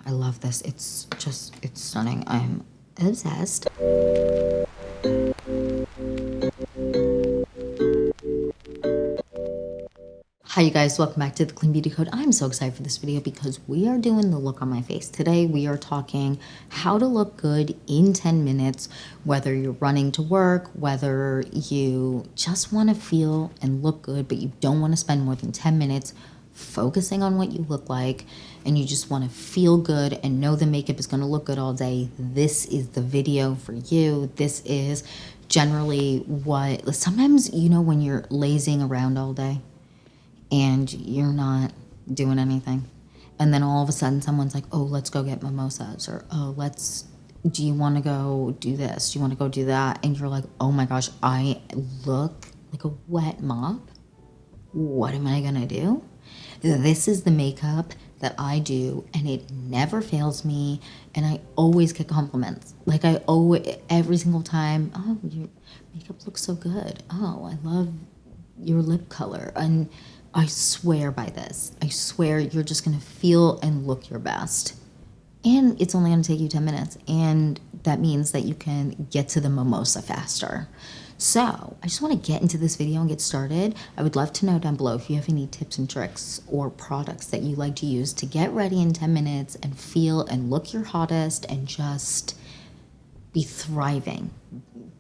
I love this. It's stunning. I'm obsessed. Hi you guys, welcome back to the Clean Beauty Code. I'm so excited for this video because we are doing the look on my face. Today we are talking how to look good in 10 minutes, whether you're running to work, whether you just want to feel and look good, but you don't want to spend more than 10 minutes focusing on what you look like, and you just want to feel good and know the makeup is going to look good all day. This is the video for you. This is generally what, sometimes, you know, when you're lazing around all day and you're not doing anything, and then all of a sudden someone's like, oh, let's go get mimosas, or oh, do you want to go do this, do you want to go do that, and you're like, oh my gosh, I look like a wet mop. What am I gonna do? This is the makeup that I do, and it never fails me, and I always get compliments. Like, I always, every single time, oh, your makeup looks so good, oh, I love your lip color. And I swear by this. I swear you're just gonna feel and look your best. And it's only gonna take you 10 minutes. And that means that you can get to the mimosa faster. So I just wanna get into this video and get started. I would love to know down below if you have any tips and tricks or products that you like to use to get ready in 10 minutes and feel and look your hottest and just be thriving,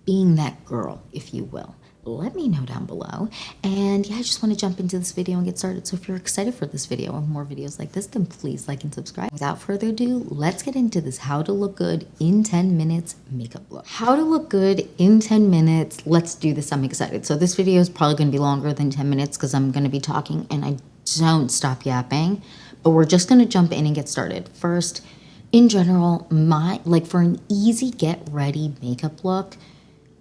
being that girl, if you will. Let me know down below. And yeah, I just want to jump into this video and get started. So if you're excited for this video or more videos like this, then please like and subscribe. Without further ado, let's get into this how to look good in 10 minutes makeup look. How to look good in 10 minutes. Let's do this. I'm excited. So this video is probably going to be longer than 10 minutes because I'm going to be talking and I don't stop yapping, but we're just going to jump in and get started. First, in general, for an easy get ready makeup look,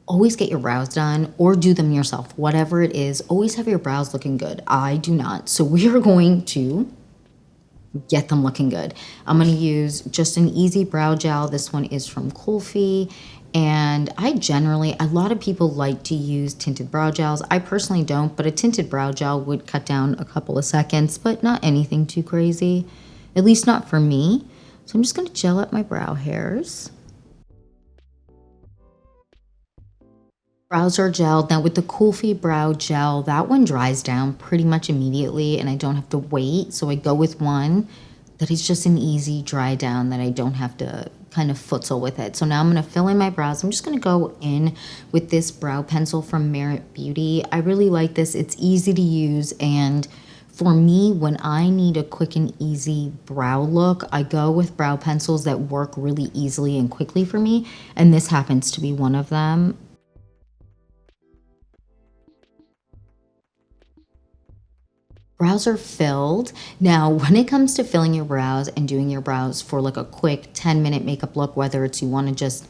always get your brows done or do them yourself. Whatever it is, always have your brows looking good. I do not. So we are going to get them looking good. I'm going to use just an easy brow gel. This one is from Colfi. And a lot of people like to use tinted brow gels. I personally don't, but a tinted brow gel would cut down a couple of seconds, but not anything too crazy, at least not for me. So I'm just going to gel up my brow hairs. Brows are gelled. Now with the Colfi brow gel, that one dries down pretty much immediately and I don't have to wait. So I go with one that is just an easy dry down that I don't have to kind of futsal with it. So now I'm going to fill in my brows. I'm just going to go in with this brow pencil from Merit Beauty. I really like this. It's easy to use, and for me, when I need a quick and easy brow look, I go with brow pencils that work really easily and quickly for me, and this happens to be one of them. Brows are filled. Now, when it comes to filling your brows and doing your brows for like a quick 10-minute makeup look, whether it's you want to just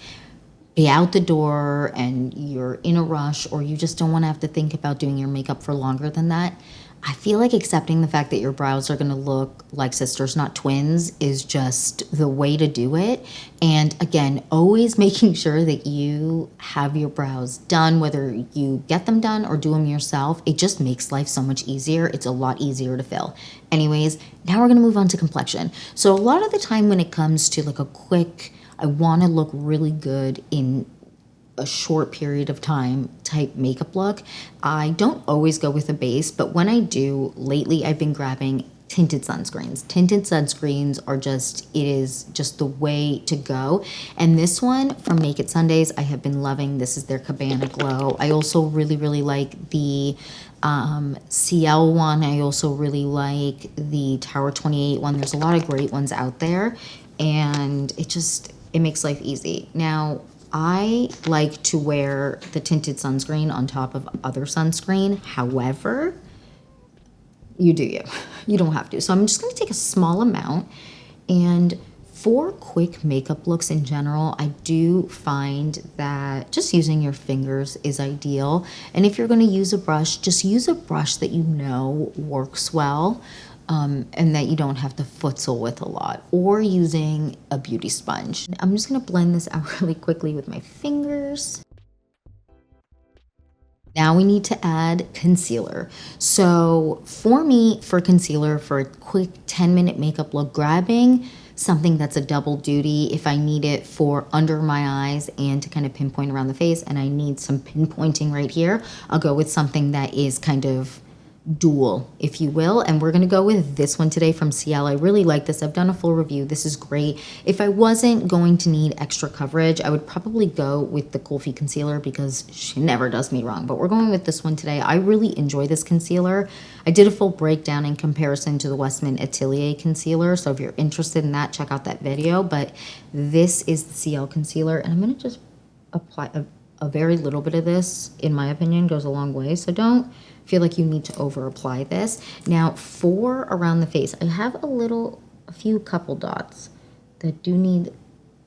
be out the door and you're in a rush, or you just don't want to have to think about doing your makeup for longer than that, I feel like accepting the fact that your brows are going to look like sisters, not twins, is just the way to do it. And again, always making sure that you have your brows done, whether you get them done or do them yourself. It just makes life so much easier. It's a lot easier to fill. Anyways, now we're going to move on to complexion. So a lot of the time when it comes to like a quick, I want to look really good in a short period of time type makeup look, I don't always go with a base, but when I do, lately I've been grabbing tinted sunscreens. Tinted sunscreens are it is just the way to go. And this one from Naked Sundays, I have been loving. This is their Cabana Glow. I also really, really like the CL one. I also really like the Tower 28 one. There's a lot of great ones out there, and it makes life easy. Now, I like to wear the tinted sunscreen on top of other sunscreen. However, you do you. You don't have to. So I'm just going to take a small amount. And for quick makeup looks in general, I do find that just using your fingers is ideal. And if you're going to use a brush, just use a brush that you know works well. And that you don't have to futsal with a lot, or using a beauty sponge. I'm just gonna blend this out really quickly with my fingers. Now we need to add concealer. So for me, for concealer, for a quick 10-minute makeup look, grabbing something that's a double duty. If I need it for under my eyes and to kind of pinpoint around the face, and I need some pinpointing right here, I'll go with something that is kind of dual, if you will. And we're going to go with this one today from CL. I really like this. I've done a full review. This is great. If I wasn't going to need extra coverage, I would probably go with the Kulfi concealer because she never does me wrong. But we're going with this one today. I really enjoy this concealer. I did a full breakdown in comparison to the Westman Atelier concealer. So if you're interested in that, check out that video. But this is the CL concealer. And I'm going to just apply a very little bit of this, in my opinion, goes a long way. So don't feel like you need to over apply this. Now for around the face, I have a few couple dots that do need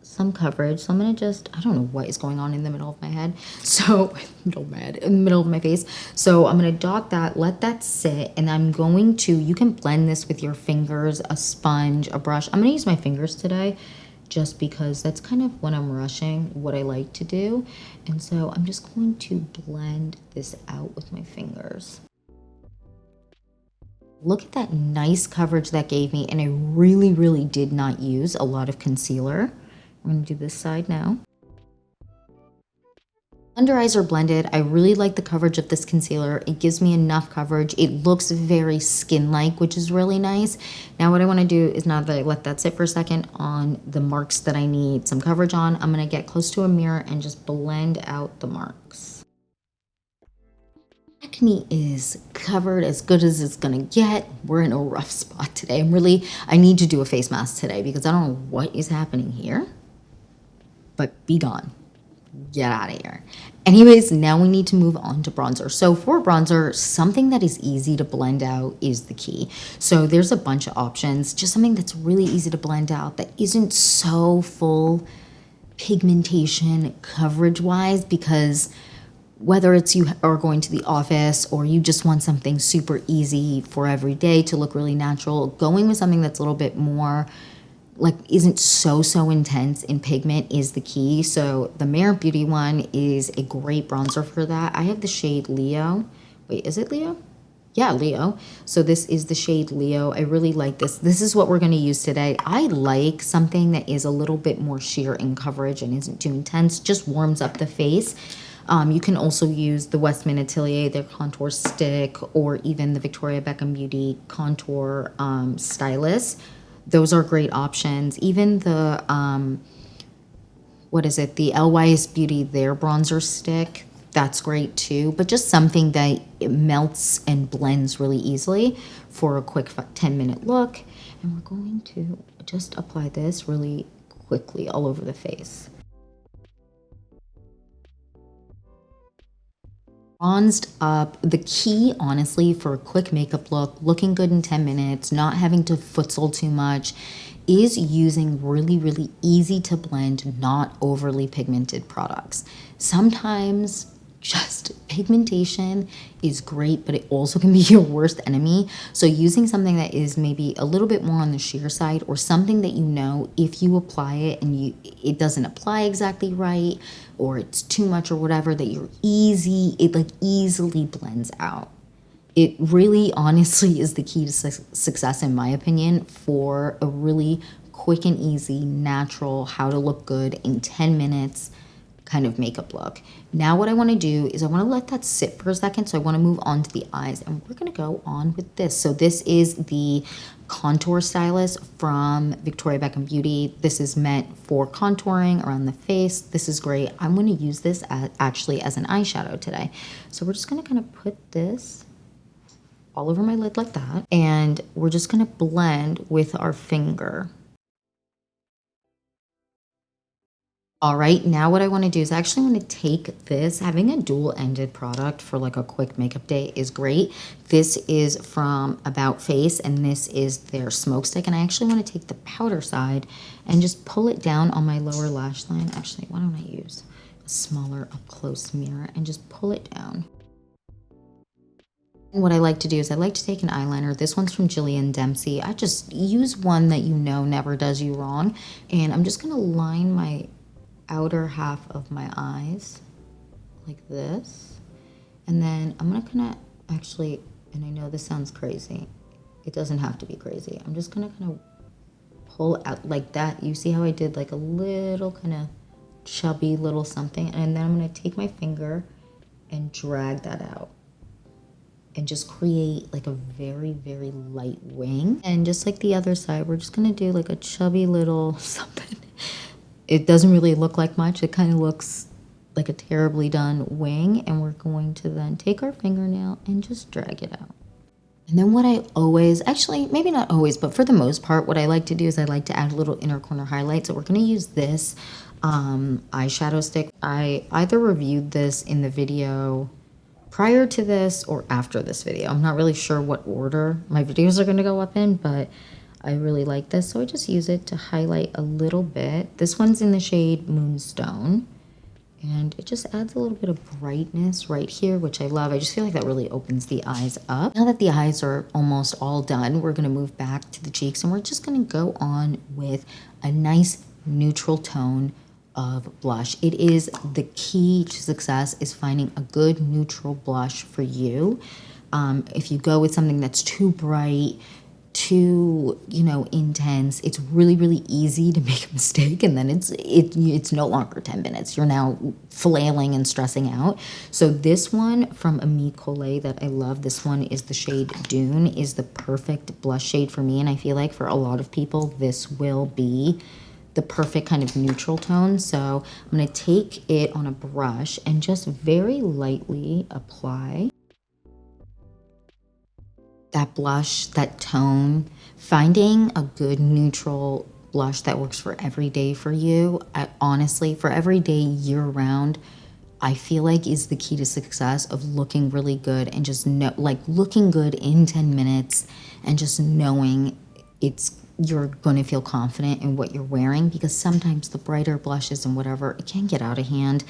some coverage. So I'm gonna just, I don't know what is going on in the middle of my head. So, in the middle of my face. So I'm gonna dot that, let that sit, and I'm going to, you can blend this with your fingers, a sponge, a brush. I'm gonna use my fingers today, just because that's kind of when I'm rushing, what I like to do. And so I'm just going to blend this out with my fingers. Look at that nice coverage that gave me, and I really, really did not use a lot of concealer. I'm gonna do this side now. Under eyes are blended. I really like the coverage of this concealer. It gives me enough coverage. It looks very skin-like, which is really nice. Now what I want to do is, now that I let that sit for a second, on the marks that I need some coverage on, I'm going to get close to a mirror and just blend out the marks. Acne is covered as good as it's gonna get. We're in a rough spot today. I need to do a face mask today because I don't know what is happening here, but be gone. Get out of here. Anyways, now we need to move on to bronzer. So for bronzer, something that is easy to blend out is the key. So there's a bunch of options, just something that's really easy to blend out that isn't so full pigmentation coverage wise, because whether it's you are going to the office or you just want something super easy for every day to look really natural, going with something that's a little bit more like isn't so intense in pigment is the key. So the Merit Beauty one is a great bronzer for that. I have the shade Leo. Wait, is it Leo? Yeah, Leo. So this is the shade Leo. I really like this. This is what we're going to use today. I like something that is a little bit more sheer in coverage and isn't too intense, just warms up the face. You can also use the Westman Atelier, their contour stick, or even the Victoria Beckham Beauty contour stylus. Those are great options. Even the, the LYS Beauty, their bronzer stick, that's great too. But just something that it melts and blends really easily for a quick 10-minute look. And we're going to just apply this really quickly all over the face. Bronzed up. The key, honestly, for a quick makeup look, looking good in 10 minutes, not having to futsal too much, is using really easy to blend, not overly pigmented products. Sometimes just pigmentation is great, but it also can be your worst enemy. So using something that is maybe a little bit more on the sheer side, or something that you know if you apply it and it doesn't apply exactly right, or it's too much or whatever, that it like easily blends out. It really honestly is the key to success, in my opinion, for a really quick and easy, natural, how to look good in 10 minutes kind of makeup look. Now what I want to do is I want to let that sit for a second. So I want to move on to the eyes, and we're going to go on with this. So this is the contour stylus from Victoria Beckham Beauty. This is meant for contouring around the face. This is great. I'm going to use this actually as an eyeshadow today. So we're just going to kind of put this all over my lid like that, and we're just going to blend with our finger. All right, now what I want to do is I actually want to take this. Having a dual-ended product for like a quick makeup day is great. This is from About Face, and this is their smoke stick. And I actually want to take the powder side and just pull it down on my lower lash line. Actually, why don't I use a smaller up-close mirror and just pull it down. And what I like to do is I like to take an eyeliner. This one's from Gillian Dempsey. I just use one that you know never does you wrong. And I'm just going to line my outer half of my eyes like this, and then I'm gonna kind of actually, and I know this sounds crazy, it doesn't have to be crazy, I'm just gonna kind of pull out like that. You see how I did like a little kind of chubby little something, and then I'm going to take my finger and drag that out and just create like a very, very light wing. And just like the other side, we're just going to do like a chubby little something. It doesn't really look like much. It kind of looks like a terribly done wing, and we're going to then take our fingernail and just drag it out. And then what I always, actually maybe not always, but for the most part, what I like to do is I like to add a little inner corner highlight. So we're going to use this eyeshadow stick. I either reviewed this in the video prior to this or after this video. I'm not really sure what order my videos are going to go up in, but I really like this. So I just use it to highlight a little bit. This one's in the shade Moonstone. And it just adds a little bit of brightness right here, which I love. I just feel like that really opens the eyes up. Now that the eyes are almost all done, we're gonna move back to the cheeks, and we're just gonna go on with a nice neutral tone of blush. It is the key to success, is finding a good neutral blush for you. If you go with something that's too bright, too, you know, intense, it's really, really easy to make a mistake, and then it's no longer 10 minutes. You're now flailing and stressing out. So this one from Ami Collet that I love, this one is the shade Dune, is the perfect blush shade for me, and I feel like for a lot of people this will be the perfect kind of neutral tone. So I'm going to take it on a brush and just very lightly apply that blush, that tone. Finding a good neutral blush that works for every day for you, honestly, for every day year round, I feel like is the key to success of looking really good, and just like looking good in 10 minutes and just knowing you're going to feel confident in what you're wearing, because sometimes the brighter blushes and whatever, it can get out of hand,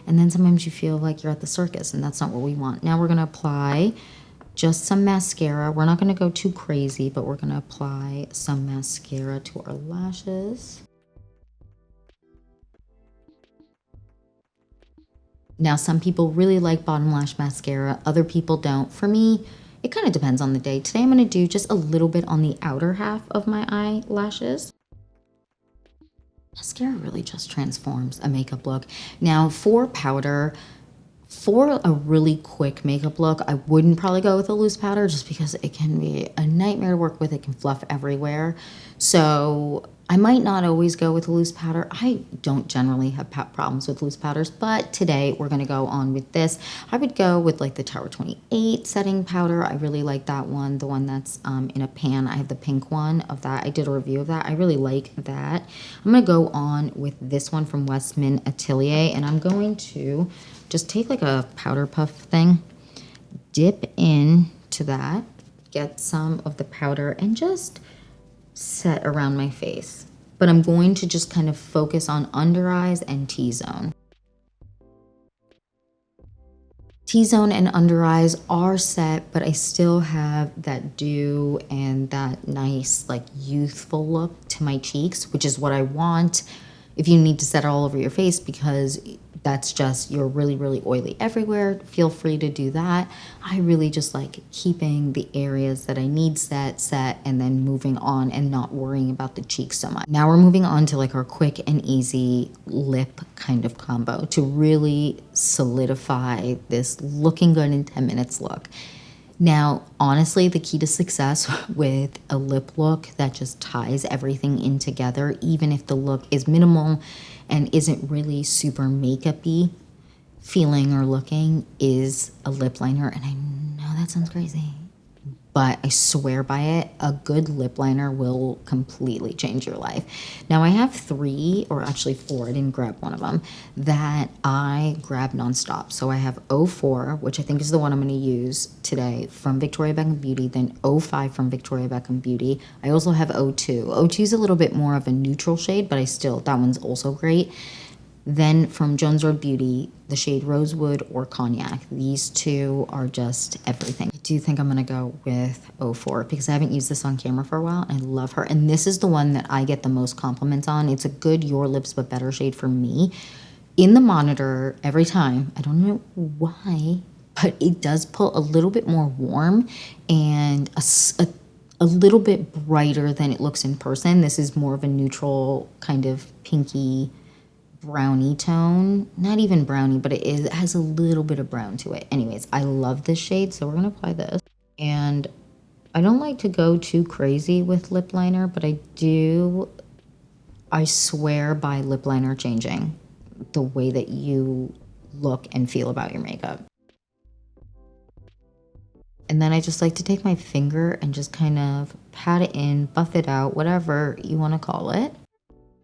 and then sometimes you feel like you're at the circus, and that's not what we want. Now we're going to apply just some mascara. We're not going to go too crazy, but we're going to apply some mascara to our lashes. Now, some people really like bottom lash mascara. Other people don't. For me, it kind of depends on the day. Today, I'm going to do just a little bit on the outer half of my eyelashes. Mascara really just transforms a makeup look. Now, for powder, for a really quick makeup look, I wouldn't probably go with a loose powder, just because it can be a nightmare to work with. It can fluff everywhere. So I might not always go with a loose powder. I don't generally have problems with loose powders, but today we're going to go on with this. I would go with like the Tower 28 setting powder. I really like that one, the one that's in a pan. I have the pink one of that. I did a review of that. I really like that. I'm going to go on with this one from Westman Atelier, and I'm going to just take like a powder puff thing, dip into that, get some of the powder, and just set around my face. But I'm going to just kind of focus on under eyes and T-zone. T-zone and under eyes are set, but I still have that dew and that nice like youthful look to my cheeks, which is what I want if you need to set it all over your face, because that's just, you're really, really oily everywhere. Feel free to do that. I really just like keeping the areas that I need set, and then moving on and not worrying about the cheeks so much. Now we're moving on to like our quick and easy lip kind of combo to really solidify this looking good in 10 minutes look. Now, honestly, the key to success with a lip look that just ties everything in together, even if the look is minimal and isn't really super makeup-y feeling or looking, is a lip liner. And I know that sounds crazy, but I swear by it, a good lip liner will completely change your life. Now I have 3, or actually 4, I didn't grab one of them, that I grab nonstop. So I have 04, which I think is the one I'm gonna use today, from Victoria Beckham Beauty, then 05 from Victoria Beckham Beauty. I also have 02. 02 is a little bit more of a neutral shade, but that one's also great. Then from Jones Road Beauty, the shade Rosewood or Cognac. These two are just everything. I do think I'm gonna go with 04 because I haven't used this on camera for a while. I love her. And this is the one that I get the most compliments on. It's a good Your Lips But Better shade for me. In the monitor every time, I don't know why, but it does pull a little bit more warm and a little bit brighter than it looks in person. This is more of a neutral kind of pinky brownie tone. Not even brownie, but it has a little bit of brown to it. Anyways, I love this shade, so we're gonna apply this. And I don't like to go too crazy with lip liner, but I swear by lip liner changing the way that you look and feel about your makeup. And then I just like to take my finger and just kind of pat it in, buff it out, whatever you want to call it.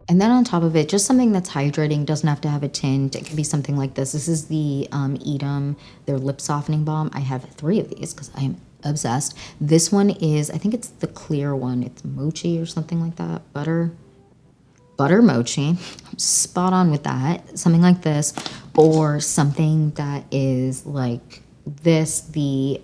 And then on top of it, just something that's hydrating, doesn't have to have a tint. It can be something like this. This is the Edam, their lip softening balm. I have 3 of these because I am obsessed. This one is, I think it's the clear one. It's mochi or something like that. Butter mochi. I'm spot on with that. Something like this, or something that is like this, the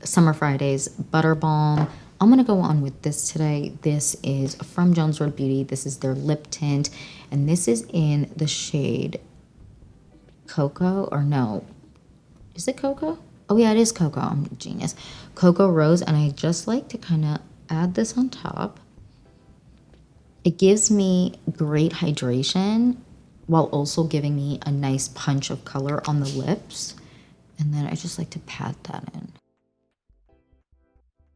Summer Fridays Butter Balm. I'm gonna go on with this today. This is from Jones Road Beauty. This is their lip tint, and this is in the shade Cocoa, or no, is it Cocoa? Oh yeah, it is Cocoa. I'm a genius. Cocoa Rose, and I just like to kind of add this on top. It gives me great hydration while also giving me a nice punch of color on the lips. And then I just like to pat that in.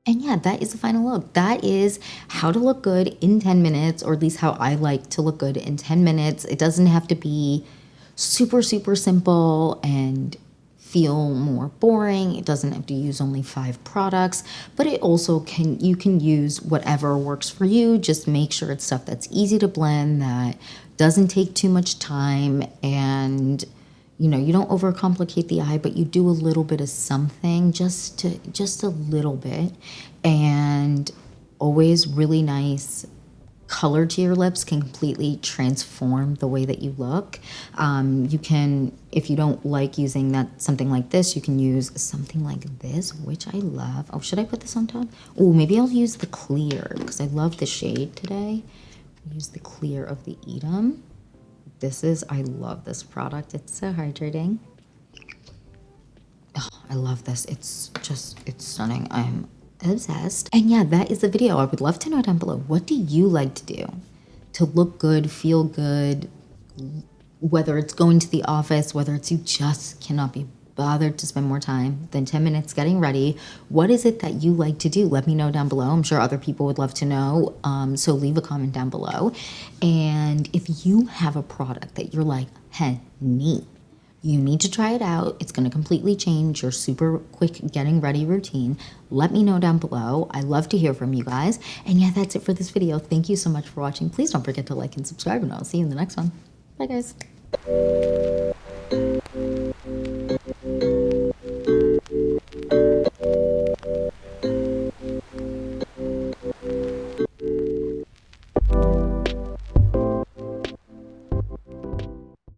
And yeah, that is the final look. That is how to look good in 10 minutes, or at least how I like to look good in 10 minutes. It doesn't have to be super, super simple and feel more boring. It doesn't have to use only 5 products, but it also you can use whatever works for you. Just make sure it's stuff that's easy to blend, that doesn't take too much time, and you don't overcomplicate the eye, but you do a little bit of something, just a little bit. And always really nice color to your lips can completely transform the way that you look. You can, if you don't like using something like this, you can use something like this, which I love. Oh, should I put this on top? Oh, maybe I'll use the clear because I love the shade today. I'll use the clear of the Edam. I love this product. It's so hydrating. Oh, I love this. It's stunning. I'm obsessed. And yeah, that is the video. I would love to know down below, what do you like to do to look good, feel good, whether it's going to the office, whether it's you just cannot be bothered to spend more time than 10 minutes getting ready. What is it that you like to do? Let me know down below. I'm sure other people would love to know. So leave a comment down below. And if you have a product that you're like, hey, neat, you need to try it out, it's going to completely change your super quick getting ready routine, let me know down below. I love to hear from you guys. And yeah, that's it for this video. Thank you so much for watching. Please don't forget to like and subscribe, and I'll see you in the next one. Bye, guys.